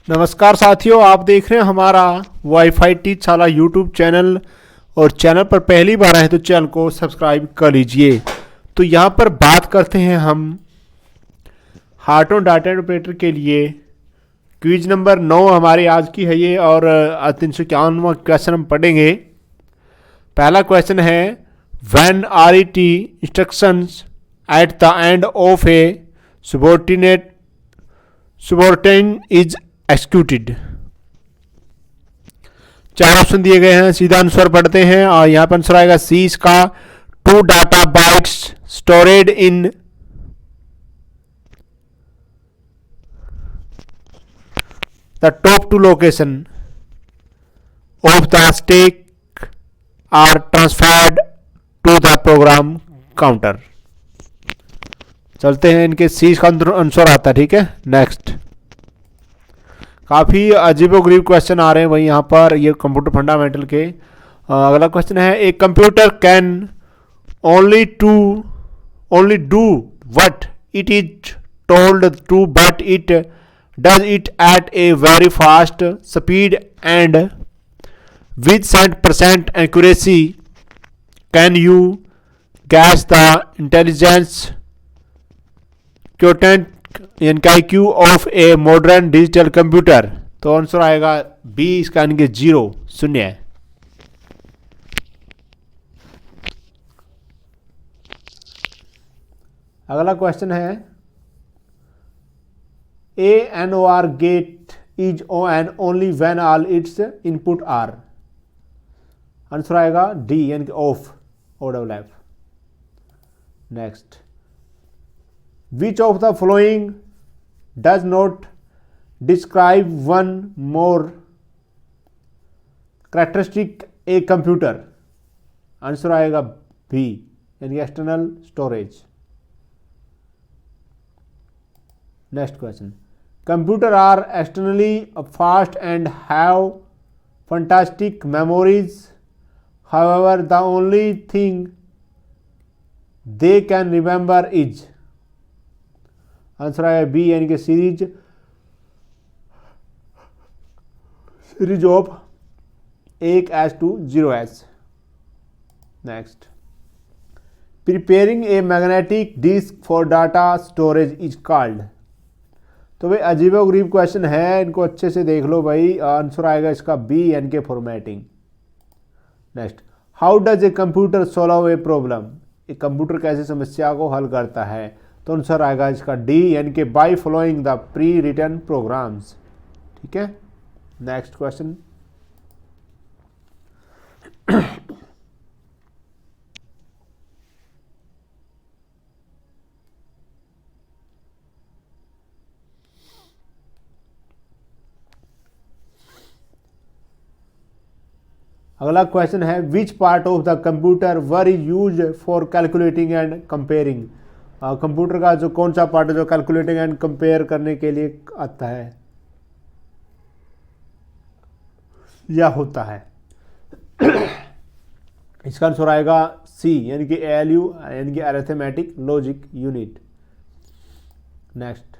नमस्कार साथियों, आप देख रहे हैं हमारा वाईफाई टीचशाला यूट्यूब चैनल। और चैनल पर पहली बार आए तो चैनल को सब्सक्राइब कर लीजिए। तो यहाँ पर बात करते हैं हम हार्टोन डाटा ऑपरेटर के लिए। क्विज नंबर 9 हमारी आज की है ये, और 351वां क्वेश्चन हम पढ़ेंगे। पहला क्वेश्चन है, when RET instructions at the end of A subordinate is executed. चार ऑप्शन दिए गए हैं, सीधा आंसर पढ़ते हैं। और यहां पर आंसर आएगा सी इसका। 2 data bytes stored in the top 2 location of the stack are transferred to the program counter. चलते हैं, इनके सी का आंसर आता है। ठीक है, नेक्स्ट। काफ़ी अजीबोगरीब क्वेश्चन आ रहे हैं वही यहाँ पर, ये कंप्यूटर फंडामेंटल के। अगला क्वेश्चन है, a computer can only do what it is told to, but it does it at a very fast speed and with 100% accuracy. Can you guess the intelligence quotient IQ of a modern digital computer? तो answer आएगा B इसका, यानी 0 शून्य है। अगला question है, ANOR gate is on only when all its input are. Answer आएगा D, यानी off, OFF। Next, which of the following does not describe one more characteristic a computer? Answer आएगा बी, यानी external storage. Next question, computer are externally fast and have fantastic memories, however the only thing they can remember is. Answer आया B, यानी कि series of 1S to 0S। Next, preparing a magnetic disk for data storage is called. तो भाई अजीबोगरीब question है, इनको अच्छे से देख लो भाई। आंसर आएगा इसका बी, यानी कि formatting. Next, how does a computer solve a problem? एक कंप्यूटर कैसे समस्या को हल करता है? तो आंसर आएगा इसका डी, यानी कि by following the pre written programs. ठीक है, नेक्स्ट क्वेश्चन। अगला क्वेश्चन है, which part of the computer were is use for calculating and comparing? Computer का जो कौन सा पार्ट है जो कैलकुलेटिंग एंड कंपेयर करने के लिए आता है या होता है? इसका आंसर आएगा सी, यानी कि ALU, यानी कि arithmetic logic unit. Next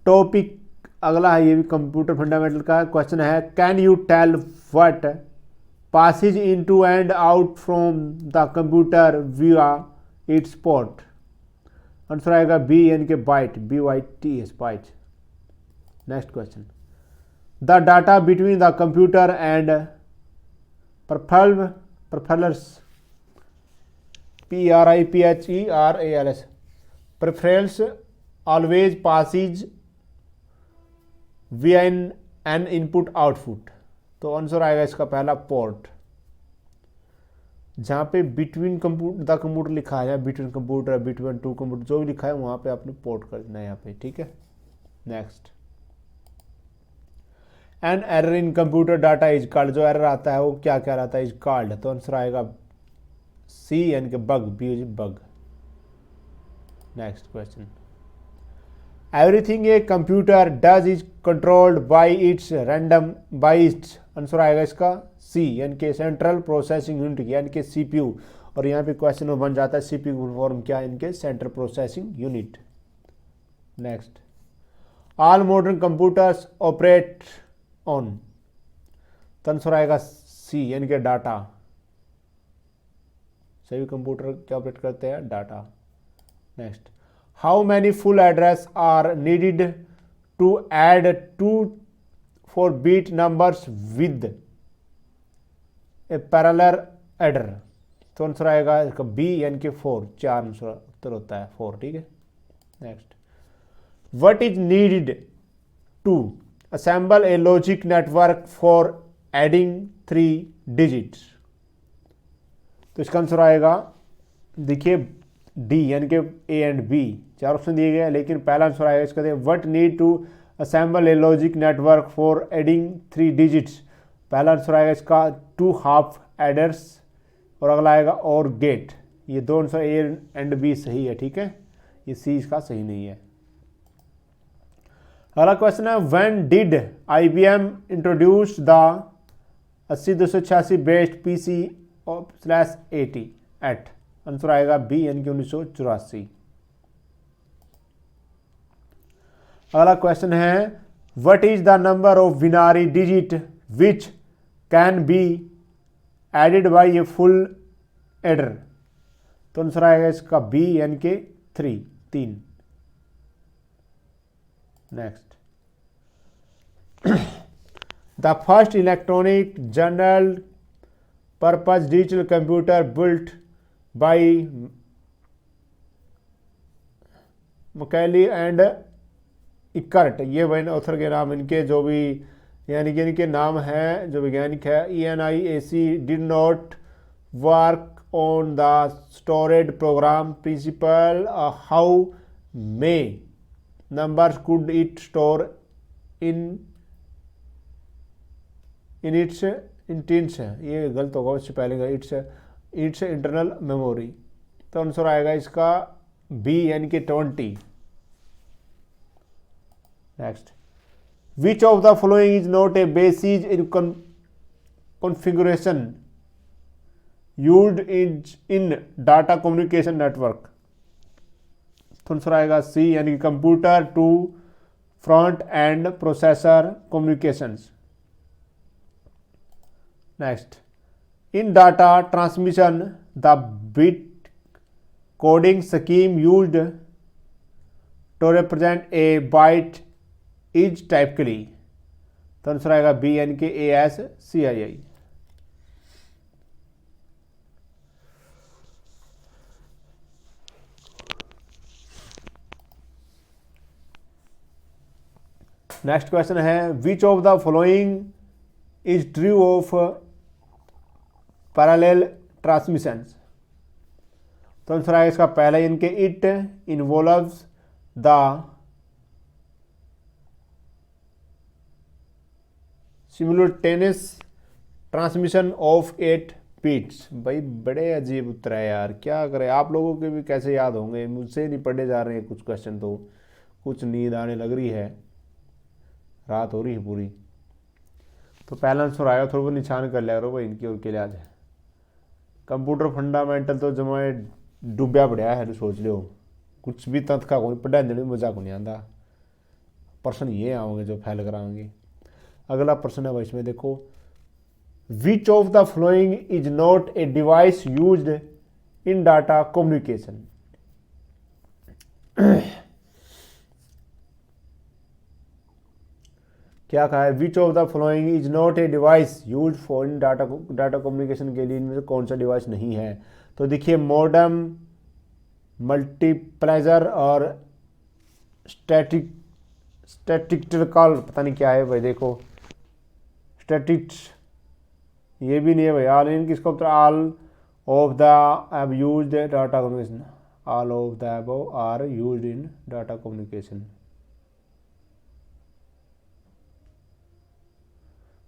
topic अगला है, ये भी कंप्यूटर फंडामेंटल का क्वेश्चन है। Can you tell what passes into and out from the computer via its port? Answer आएगा बी, यानी कि byte, BYTS, byte. Next question, the data between the computer and peripherals, PRIPHERALS, peripherals always passes via an input output. तो answer आएगा इसका पहला, port. जहाँ पे between the computer लिखा है, बिटवीन कंप्यूटर, बिटवीन 2 कंप्यूटर, जो भी लिखा है वहाँ पे आपने पोर्ट कर देना है यहाँ पे। ठीक है, next, an error in computer data is called. जो एरर आता है वो क्या क्या रहता है? Is called. तो आंसर आएगा सी, यानी कि bug, bug. Next question, everything a computer does is controlled by its random bytes. Answer आएगा इसका सी, यानी कि सेंट्रल प्रोसेसिंग यूनिट, यानी कि CPU। और यहाँ पे क्वेश्चन में बन जाता है CPU फॉर्म क्या, इनके central processing unit. Next, all modern computers operate on, तो आंसर आएगा सी यानी कि डाटा। सभी कंप्यूटर क्या ऑपरेट करते हैं, data. Next, how many full adders are needed to add 2 4 bit numbers with a parallel adder, तो आंसर आएगा इसका बी यानी कि 4, 4 आंसर उत्तर होता है 4, ठीक है। Next, what is needed to assemble a logic network for adding 3 digits, तो इसका आंसर आएगा, देखिए डी यानी कि ए एंड बी, 4 ऑप्शन दिए गए हैं, लेकिन पहला आंसर आएगा इसका, what need to assemble a logic network for adding 3 digits, पहला आंसर आएगा इसका 2 हाफ एडर्स, और अगला आएगा और गेट। ये दो आंसर ए एंड बी सही है, ठीक है, ये सी इसका सही नहीं है। अगला क्वेश्चन है, when did IBM introduce the 80286 based PC/80 eight, answer आएगा बी यानी कि 1984। अगला क्वेश्चन है, what is the number of binary digit which can be added by a full adder, तो आंसर आएगा इसका बी यानी कि 3। Next, the first electronic general purpose digital computer built by Mauchly and Eckert, ये वैन author के नाम, इनके जो भी यानी कि इनके नाम हैं जो वैज्ञानिक है, ENIAC did not work on the storage program principle, how may numbers could it store in its intense, ये गलत होगा, उससे पहले इट्स इंटरनल मेमोरी, तो आंसर आएगा इसका बी यानी कि 20। Next, which of the following is not a basis in configuration used in data communication network, तो आंसर आएगा सी यानी कि computer to front end processor communications. Next, in data transmission the bit coding scheme used to represent a byte is typically, तो answer आएगा B यानी कि ASCII। Next question है, which of the following is true of parallel transmissions, तो answer आएगा इसका पहला इनके it involves the simultaneous transmission of 8 bits. भाई बड़े अजीब उत्तर है यार, क्या करें, आप लोगों के भी कैसे याद होंगे, मुझसे नहीं पढ़े जा रहे हैं कुछ क्वेश्चन, तो कुछ नींद आने लग रही है, रात हो रही है पूरी, तो पहला आंसर आएगा, थोड़ा निशान कर लिया करो भाई इनकी और के लिए। आज कंप्यूटर फंडामेंटल तो जमाए डूबया पड़ा है, सोच लो कुछ भी तंथ का कोई पढ़ा देने में मजा को नहीं आता, प्रश्न ये आओगे जो फैल कराएंगे। अगला प्रश्न है भाई इसमें देखो, विच of the following is not a device used in data communication, क्या कहा है, which of the following is not A device use for in data communication के लिए इनमें से कौन सा डिवाइस नहीं है, तो देखिए मॉडेम, मल्टीप्लेक्सर और स्टैटिस्टिकल पता नहीं क्या है भाई, देखो स्टैटिक्स ये भी नहीं है भाई, ऑल इन किसका उत्तर, all of the have used data communication, all of the above are used in data communication,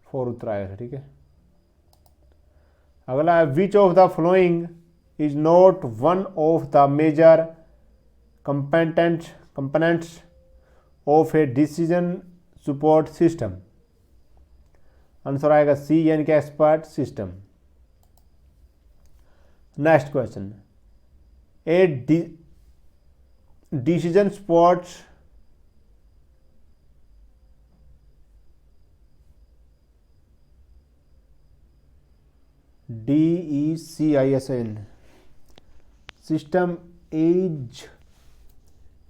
4 उत्तर आया था, ठीक है। अगला है, which of the following is not one of the major components of a decision support system, answer आएगा C यानी कि expert system. Next question, a decision support DECISN. System is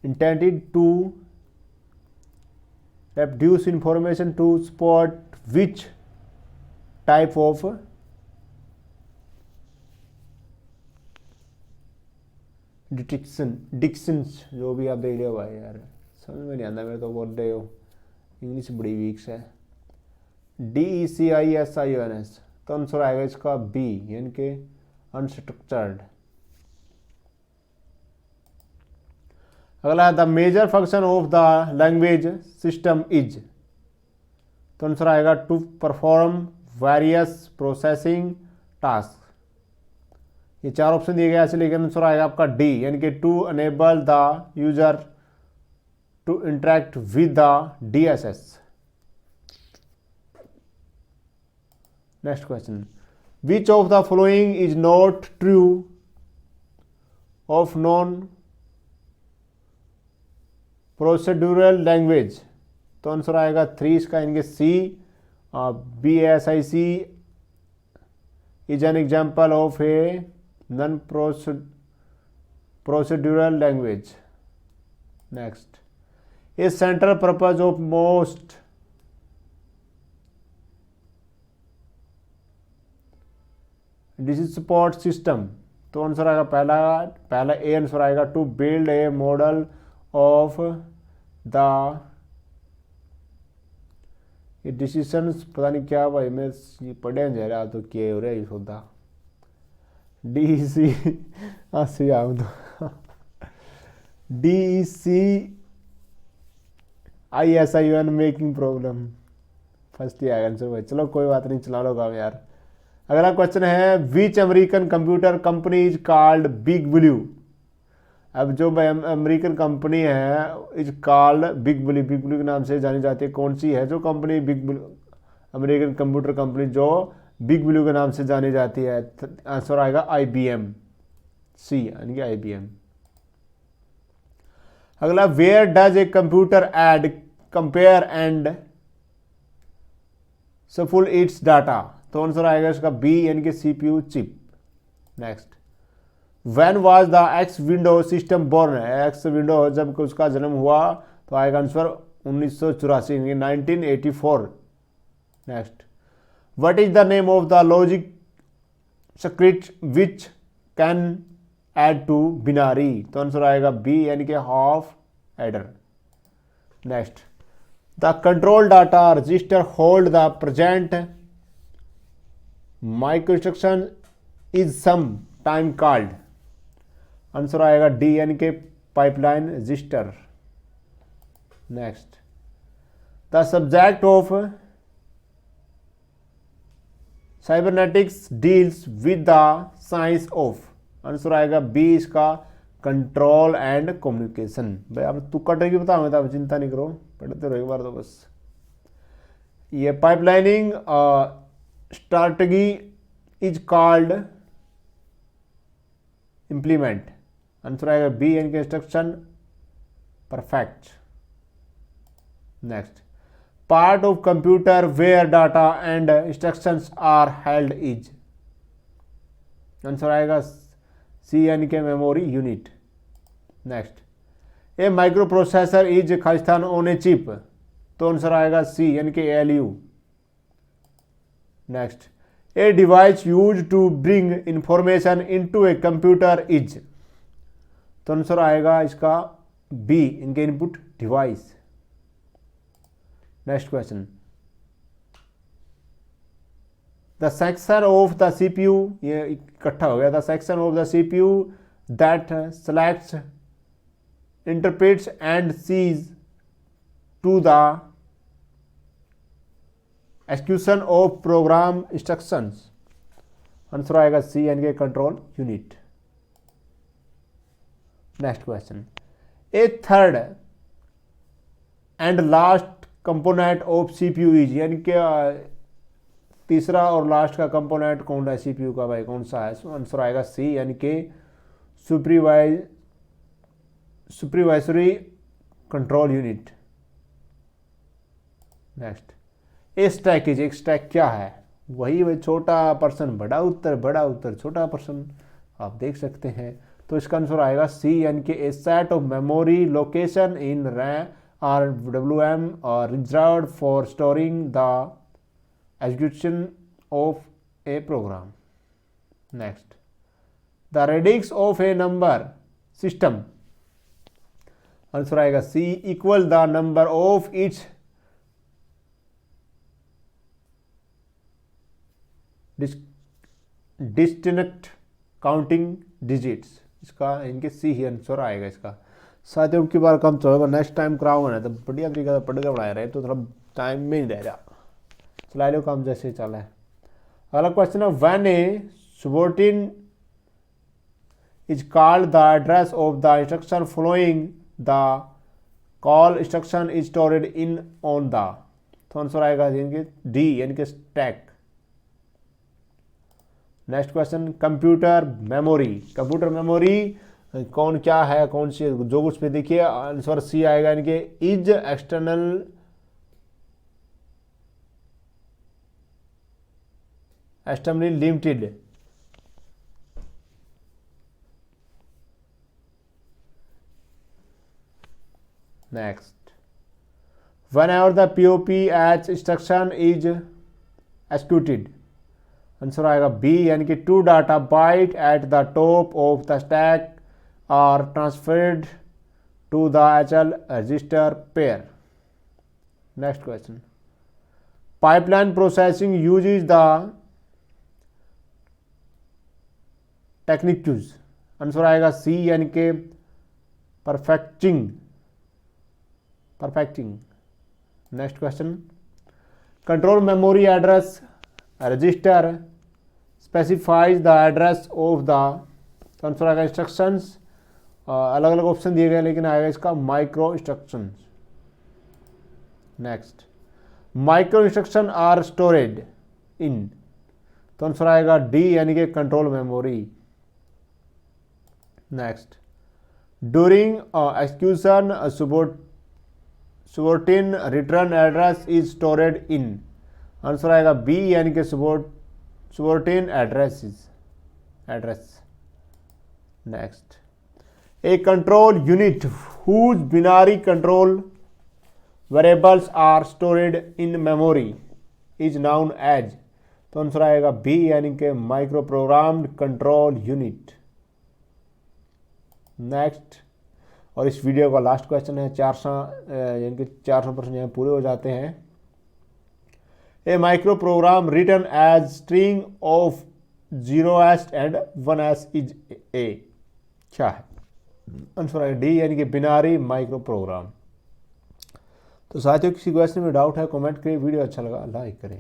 intended to reproduce information to support which type of डिक्शंस, जो भी आप देख रहे हो भाई यार समझ में नहीं आता, मेरे तो बोल रहे हो इंग्लिश बड़ी वीक है। DECISIONS, तो आंसर आएगा इसका बी, यानी कि अनस्ट्रक्चर्ड। अगला the major function of the language system is, तो आंसर आएगा to perform various processing task. ये चार ऑप्शन दिए गए, ऐसे लेकिन आंसर आएगा आपका डी, यानी कि to enable the user to interact with the DSS। Next question, which of the following is not true of non procedural language, तो आंसर आएगा 3 इसका, यानी कि C. BASIC is an example of a non procedural language. Next, a central purpose of most decision support system, तो answer आएगा पहला A answer आएगा to build a model of the decisions, पता नहीं क्या भाई मैं पढ़े जा रहा तो क्या हो रहा है होता DEC DECISION making problem, first ही आएगा आंसर भाई। चलो कोई बात नहीं, चला लो काम यार। अगला क्वेश्चन है, which American computer company is called big blue. अब जो अमेरिकन कंपनी है is called big blue, big blue के नाम से जानी जाती है। कौन सी है जो company big blue, American computer company जो बिग ब्लू के नाम से जानी जाती है? आंसर आएगा IBM, सी यानी कि IBM। अगला, where does a computer add compare and shuffle its data, तो आंसर आएगा इसका बी, यानी कि CPU chip. Next, when was the X window system born, X window जब उसका जन्म हुआ तो आएगा answer 1984, 1984। Next, what is the name of the logic circuit which can add two binary, तो आंसर आएगा बी, यानी कि half adder. Next, the control data register hold the present micro instruction is some time called, answer आएगा D, यानी कि pipeline register. Next, the subject of cybernetics deals with the science of, answer आएगा B, इसका control and communication. भाई आप तुक्का टकी बताओगे तो आप चिंता नहीं करो, पढ़ते रहो एक बार तो बस। ये pipelining strategy is called implement, answer आएगा बी, यानी कि instruction perfect. Next, part of computer where data and instructions are held is, answer आएगा सी, यानी कि memory unit. Next, a micro processor is खालिस्तान ऑन ए चिप, तो answer आएगा C, यानी कि ALU। Next, a device use to bring information into a computer is, तो answer आएगा इसका बी, इनके input device. Next question, the section of the CPU, ये इकट्ठा हो गया, the section of the CPU that selects interprets and sees to the execution of program instructions, answer आएगा C, यानी कि control unit. Next question, a third and last component of CPU is, यानी कि तीसरा और लास्ट का component कौन है CPU का भाई, कौन सा है? आंसर आएगा सी, यानी कि supervisory control unit. Next, A stack is, एक स्टैक क्या है? वही छोटा पर्सन बड़ा उत्तर छोटा पर्सन, आप देख सकते हैं। तो इसका आंसर आएगा सी, यानी कि a set of memory location in RAM और WM और reserved for storing the execution of a program. Next, the radix of a number system, answer आएगा C, equal the number of its distinct counting digits. इसका इनके सी ही answer आएगा इसका। साथियों की बार कम चलेगा, नेक्स्ट टाइम कराऊंगा ना तो बढ़िया तरीके से पढ़ कर पढ़ाया रहे, तो थोड़ा टाइम में नहीं रह रहा, चला लो काम जैसे चला है। अगला क्वेश्चन है, when a subroutine is called the address of the instruction following the call instruction is stored in on the, तो आंसर आएगा यानी डी, यानी कि stack. Next question, computer memory, computer memory कौन क्या है, कौन सी जो कुछ पे देखिए, आंसर सी आएगा, यानी कि is externally limited. Next, whenever the POPH instruction is executed, answer आएगा बी, यानी कि 2 data byte at the top of the stack are transferred to the HL register pair. Next question, pipeline processing uses the technique use, answer आएगा C, यानी कि perfecting. Next question, control memory address register specifies the address of the, तो answer आएगा instructions. अलग अलग option दिए गए लेकिन आएगा इसका micro instructions. Next, micro instruction are stored in, तो आंसर आएगा डी, यानी कि control memory. Next, during execution subroutine return address is stored in, answer आएगा बी, यानी कि subroutine address. Next, a control unit whose binary control variables are stored in memory is known as, तो answer आएगा B, यानी कि micro programmed control unit. Next, और इस video का लास्ट क्वेश्चन है, 400 यानी कि 400 प्रश्न यहाँ पूरे हो जाते हैं। A micro program written as string of 0s and 1s is a, क्या है, आंसर है डी, यानी कि बिनारी माइक्रो प्रोग्राम। तो साथियों, किसी क्वेश्चन में डाउट है कमेंट करिए, वीडियो अच्छा लगा लाइक करें।